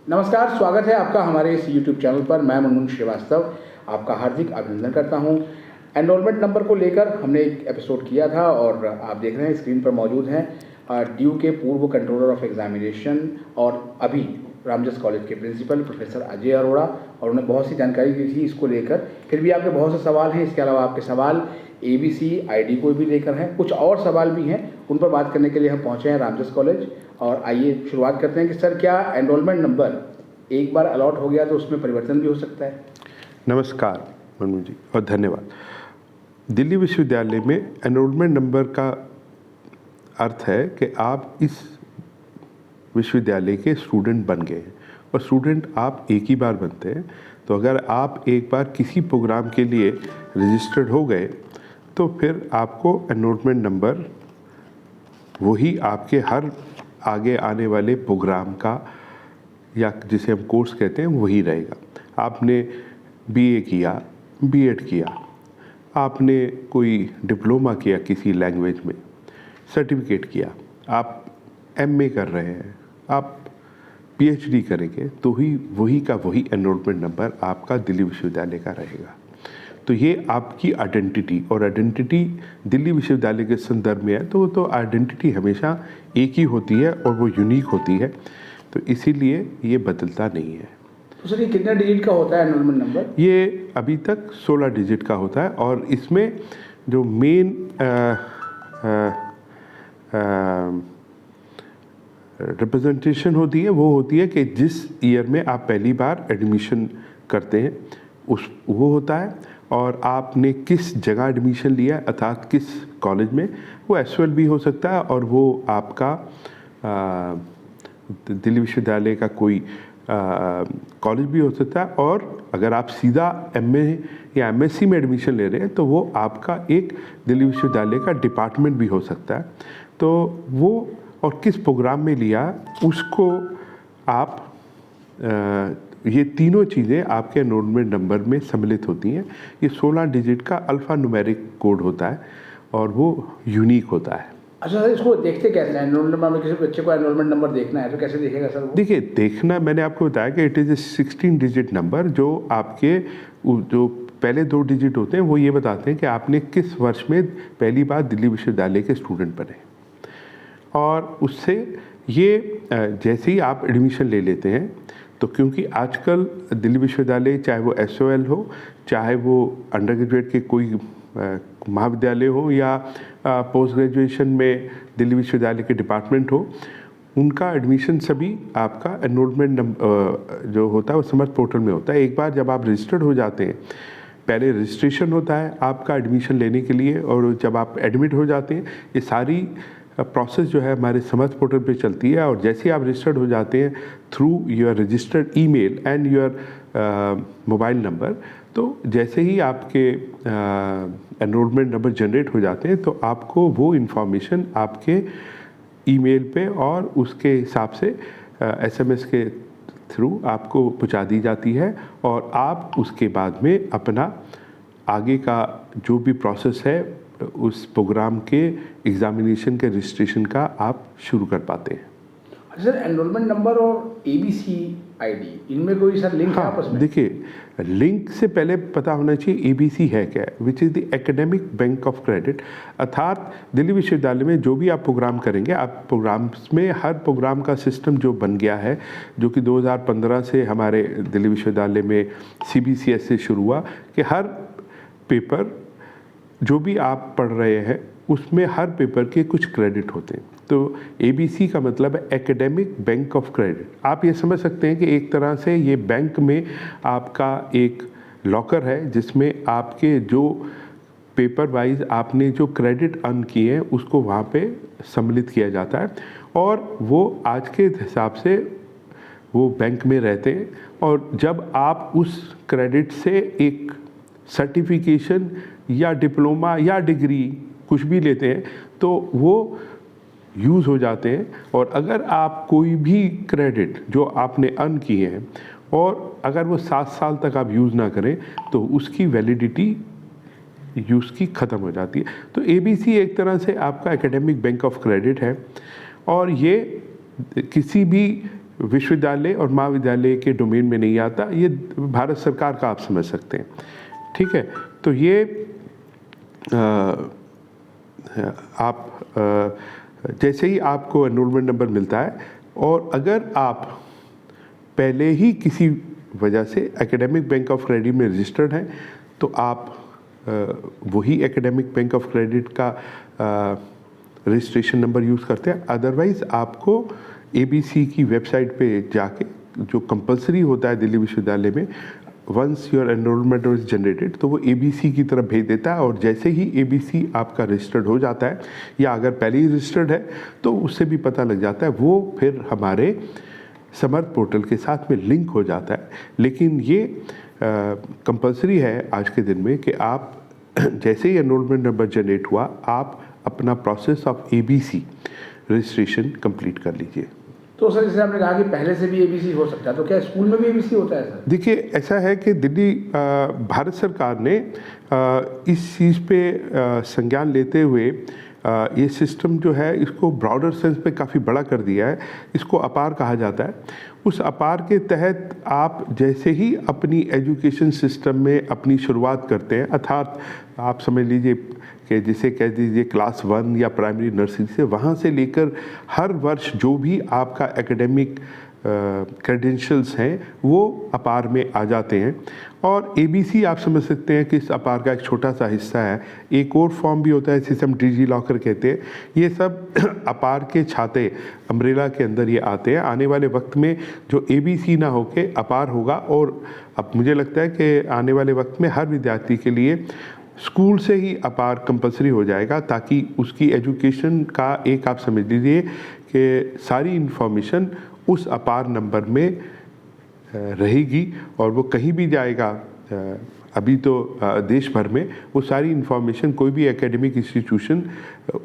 नमस्कार, स्वागत है आपका हमारे इस YouTube चैनल पर। मैं मुनमुन श्रीवास्तव आपका हार्दिक अभिनंदन करता हूं। एनरोलमेंट नंबर को लेकर हमने एक एपिसोड किया था और आप देख रहे हैं स्क्रीन पर मौजूद हैं ड्यू के पूर्व कंट्रोलर ऑफ एग्जामिनेशन और अभी रामजस कॉलेज के प्रिंसिपल प्रोफेसर अजय अरोड़ा, और उन्होंने बहुत सी जानकारी दी थी इसको लेकर। फिर भी आपके बहुत से सवाल हैं, इसके अलावा आपके सवाल ABC ID को भी लेकर हैं, कुछ और सवाल भी हैं, उन पर बात करने के लिए हम पहुंचे हैं रामजस कॉलेज। और आइए शुरुआत करते हैं कि सर, क्या एनरोलमेंट नंबर एक बार अलॉट हो गया तो उसमें परिवर्तन भी हो सकता है? नमस्कार मनु जी और धन्यवाद। दिल्ली विश्वविद्यालय में एनरोलमेंट नंबर का अर्थ है कि आप इस विश्वविद्यालय के स्टूडेंट बन गए हैं, और स्टूडेंट आप एक ही बार बनते हैं। तो अगर आप एक बार किसी प्रोग्राम के लिए रजिस्टर्ड हो गए तो फिर आपको एनरोलमेंट नंबर वही आपके हर आगे आने वाले प्रोग्राम का, या जिसे हम कोर्स कहते हैं, वही रहेगा। आपने BA किया, B.Ed किया, आपने कोई डिप्लोमा किया किसी लैंग्वेज में, सर्टिफिकेट किया, आप MA कर रहे हैं, आप PhD करेंगे, तो ही वही का वही एनरोलमेंट नंबर आपका दिल्ली विश्वविद्यालय का रहेगा। तो ये आपकी आइडेंटिटी, और आइडेंटिटी दिल्ली विश्वविद्यालय के संदर्भ में है तो आइडेंटिटी हमेशा एक ही होती है और वो यूनिक होती है, तो इसीलिए ये बदलता नहीं है। तो सर, ये कितने डिजिट का होता है एनरोलमेंट नंबर? ये अभी तक 16 डिजिट का होता है, और इसमें जो मेन रिप्रेजेंटेशन होती है वो होती है कि जिस ईयर में आप पहली बार एडमिशन करते हैं वो होता है, और आपने किस जगह एडमिशन लिया, अर्थात किस कॉलेज में। वो SOL भी हो सकता है, और वो आपका दिल्ली विश्वविद्यालय का कोई कॉलेज भी हो सकता है। और अगर आप सीधा MA या MSc में एडमिशन ले रहे हैं तो वो आपका एक दिल्ली विश्वविद्यालय का डिपार्टमेंट भी हो सकता है। तो वो और किस प्रोग्राम में लिया उसको आप ये तीनों चीज़ें आपके एनरोलमेंट नंबर में सम्मिलित होती हैं। ये 16 डिजिट का अल्फ़ा न्यूमेरिक कोड होता है और वो यूनिक होता है। अच्छा सर, इसको देखते कैसे हैं? एनरोलमेंट नंबर में किसी बच्चे को एनरोलमेंट नंबर देखना है तो कैसे देखेगा सर वो? देखिए, देखना, मैंने आपको बताया कि it is a 16 digit number, जो आपके जो पहले 2 डिजिट होते हैं वो ये बताते हैं कि आपने किस वर्ष में पहली बार दिल्ली विश्वविद्यालय के स्टूडेंट बने। और उससे ये जैसे ही आप एडमिशन ले लेते हैं, तो क्योंकि आजकल दिल्ली विश्वविद्यालय, चाहे वो SOL हो, चाहे वो अंडर ग्रेजुएट के कोई महाविद्यालय हो, या पोस्ट ग्रेजुएशन में दिल्ली विश्वविद्यालय के डिपार्टमेंट हो, उनका एडमिशन सभी आपका एनरोलमेंट जो होता है वो समर्थ पोर्टल में होता है। एक बार जब आप रजिस्टर्ड हो जाते हैं, पहले रजिस्ट्रेशन होता है आपका एडमिशन लेने के लिए, और जब आप एडमिट हो जाते हैं, ये सारी प्रोसेस जो है हमारे समर्थ पोर्टल पे चलती है। और जैसे ही आप रजिस्टर्ड हो जाते हैं through your registered email and your mobile number, तो जैसे ही आपके एनरोलमेंट नंबर जनरेट हो जाते हैं तो आपको वो इन्फॉर्मेशन आपके ईमेल पे और उसके हिसाब से SMS के थ्रू आपको पहुंचा दी जाती है, और आप उसके बाद में अपना आगे का जो भी प्रोसेस है उस प्रोग्राम के एग्जामिनेशन के रजिस्ट्रेशन का आप शुरू कर पाते हैं। सर, एनरोलमेंट नंबर और ABC ID, इनमें कोई सर लिंक है आपस में? देखिए, लिंक से पहले पता होना चाहिए ABC है क्या, which is the academic bank of credit. अर्थात दिल्ली विश्वविद्यालय में जो भी आप प्रोग्राम करेंगे, आप प्रोग्राम्स में हर प्रोग्राम का सिस्टम जो बन गया है, जो कि 2015 से हमारे दिल्ली विश्वविद्यालय में CBCS से शुरू हुआ, कि हर पेपर जो भी आप पढ़ रहे हैं उसमें हर पेपर के कुछ क्रेडिट होते हैं। तो ABC का मतलब है एकेडमिक बैंक ऑफ क्रेडिट। आप ये समझ सकते हैं कि एक तरह से ये बैंक में आपका एक लॉकर है, जिसमें आपके जो पेपर वाइज आपने जो क्रेडिट अर्न किए हैं उसको वहाँ पे सम्मिलित किया जाता है, और वो आज के हिसाब से वो बैंक में रहते हैं। और जब आप उस क्रेडिट से एक सर्टिफिकेशन या डिप्लोमा या डिग्री कुछ भी लेते हैं तो वो यूज़ हो जाते हैं। और अगर आप कोई भी क्रेडिट जो आपने अर्न किए हैं, और अगर वो 7 साल तक आप यूज़ ना करें, तो उसकी वैलिडिटी यूज़ की ख़त्म हो जाती है। तो ABC एक तरह से आपका एकेडमिक बैंक ऑफ क्रेडिट है, और ये किसी भी विश्वविद्यालय और महाविद्यालय के डोमेन में नहीं आता, ये भारत सरकार का आप समझ सकते हैं। ठीक है, तो ये आप जैसे ही आपको एनरोलमेंट नंबर मिलता है और अगर आप पहले ही किसी वजह से एकेडमिक बैंक ऑफ क्रेडिट में रजिस्टर्ड हैं तो आप वही एकेडमिक बैंक ऑफ क्रेडिट का रजिस्ट्रेशन नंबर यूज़ करते हैं। अदरवाइज़ आपको एबीसी की वेबसाइट पे जाके, जो कंपलसरी होता है दिल्ली विश्वविद्यालय में, once your enrollment is generated तो वो एबीसी की तरफ भेज देता है, और जैसे ही एबीसी आपका रजिस्टर्ड हो जाता है या अगर पहले ही रजिस्टर्ड है तो उससे भी पता लग जाता है, वो फिर हमारे समर्थ पोर्टल के साथ में लिंक हो जाता है। लेकिन ये कंपलसरी है आज के दिन में कि आप जैसे ही एनरोलमेंट नंबर जनरेट हुआ आप अपना process of ABC registration complete कर लीजिए। तो सर जैसे आपने कहा कि पहले से भी एबीसी हो सकता है, तो क्या स्कूल में भी एबीसी होता है सर? देखिए, ऐसा है कि दिल्ली भारत सरकार ने इस चीज़ पे संज्ञान लेते हुए ये सिस्टम जो है इसको ब्रॉडर सेंस पे काफ़ी बड़ा कर दिया है। इसको अपार कहा जाता है। उस अपार के तहत आप जैसे ही अपनी एजुकेशन सिस्टम में अपनी शुरुआत करते हैं, अर्थात आप समझ लीजिए कि जिसे कह दीजिए क्लास 1 या प्राइमरी नर्सरी से, वहाँ से लेकर हर वर्ष जो भी आपका एकेडमिक क्रेडेंशियल्स हैं वो अपार में आ जाते हैं। और एबीसी आप समझ सकते हैं कि इस अपार का एक छोटा सा हिस्सा है। एक और फॉर्म भी होता है जिसे हम डिजी लॉकर कहते हैं। ये सब अपार के छाते अम्ब्रेला के अंदर ये आते हैं। आने वाले वक्त में जो एबीसी ना होके अपार होगा, और अब मुझे लगता है कि आने वाले वक्त में हर विद्यार्थी के लिए स्कूल से ही अपार कंपलसरी हो जाएगा, ताकि उसकी एजुकेशन का एक आप समझ लीजिए कि सारी इन्फॉर्मेशन उस अपार नंबर में रहेगी और वो कहीं भी जाएगा। अभी तो देश भर में वो सारी इन्फॉर्मेशन कोई भी एकेडमिक इंस्टीट्यूशन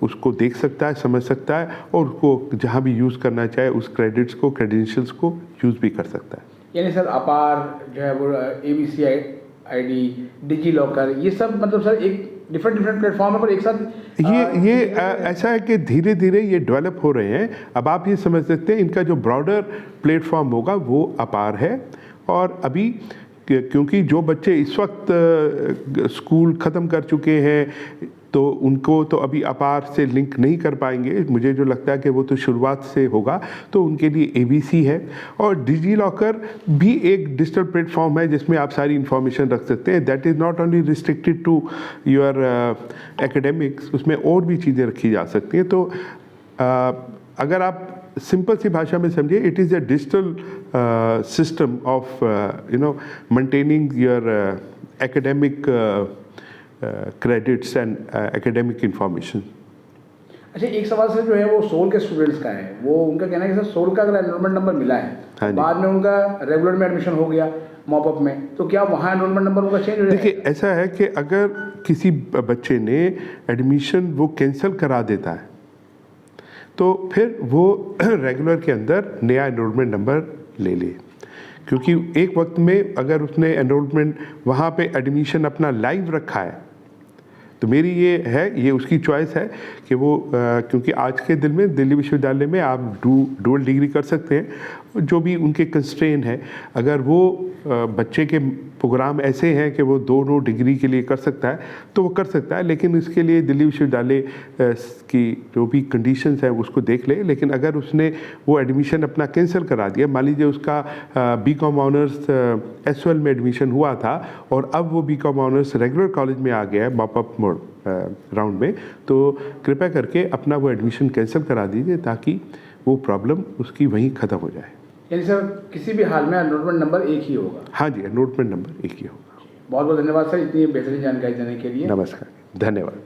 उसको देख सकता है, समझ सकता है, और उसको जहाँ भी यूज़ करना चाहे उस क्रेडिट्स को, क्रेडेंशियल्स को यूज़ भी कर सकता है। यानी सर अपार जो है वो एबीसी आईडी, डिजी लॉकर, ये सब मतलब सर एक डिफरेंट प्लेटफॉर्म है पर एक साथ ये ऐसा है कि धीरे धीरे ये डेवलप हो रहे हैं। अब आप ये समझ सकते हैं इनका जो ब्रॉडर प्लेटफॉर्म होगा वो अपार है। और अभी क्योंकि जो बच्चे इस वक्त स्कूल ख़त्म कर चुके हैं तो उनको तो अभी अपार से लिंक नहीं कर पाएंगे, मुझे जो लगता है कि वो तो शुरुआत से होगा, तो उनके लिए एबीसी है। और डिजी लॉकर भी एक डिजिटल प्लेटफॉर्म है जिसमें आप सारी इन्फॉर्मेशन रख सकते हैं। That is not only restricted to your academics, उसमें और भी चीज़ें रखी जा सकती हैं। तो अगर आप सिंपल सी भाषा में समझिए, it is a digital system of maintaining your academic credits and academic information. अच्छा, एक सवाल सर जो है वो सोल के स्टूडेंट्स का है। वो उनका कहना है कि सर सोल का अगर एनरोलमेंट नंबर मिला है, हाँ, बाद में उनका रेगुलर में एडमिशन हो गया मॉपअप में, तो क्या वहाँ एनरोलमेंट नंबर उनका चेंज हो जाएगा? देखिए, ऐसा है कि अगर किसी बच्चे ने एडमिशन वो कैंसिल करा देता है तो फिर वो रेगुलर के अंदर नया एनरोलमेंट नंबर ले ले, क्योंकि एक वक्त में अगर उसने एनरोलमेंट वहाँ पे एडमिशन अपना लाइव रखा है तो मेरी ये उसकी चॉइस है कि वो क्योंकि आज के दिन में दिल्ली विश्वविद्यालय में आप डुअल डिग्री कर सकते हैं, जो भी उनके कंस्ट्रेन है। अगर वो बच्चे के प्रोग्राम ऐसे हैं कि वो दोनों डिग्री के लिए कर सकता है तो वो कर सकता है, लेकिन इसके लिए दिल्ली विश्वविद्यालय की जो भी कंडीशंस हैं उसको देख ले। लेकिन अगर उसने वो एडमिशन अपना कैंसिल करा दिया, मान लीजिए उसका बीकॉम ऑनर्स एसएल में एडमिशन हुआ था और अब वो बीकॉम ऑनर्स रेगुलर कॉलेज में आ गया है मॉपअप राउंड में, तो कृपया करके अपना वो एडमिशन कैंसिल करा दीजिए ताकि वो प्रॉब्लम उसकी वहीं ख़त्म हो जाए। यानी सर किसी भी हाल में एनरोलमेंट नंबर एक ही होगा? हाँ जी, एनरोलमेंट नंबर एक ही होगा। बहुत बहुत धन्यवाद सर इतनी बेहतरीन जानकारी देने के लिए। नमस्कार, धन्यवाद।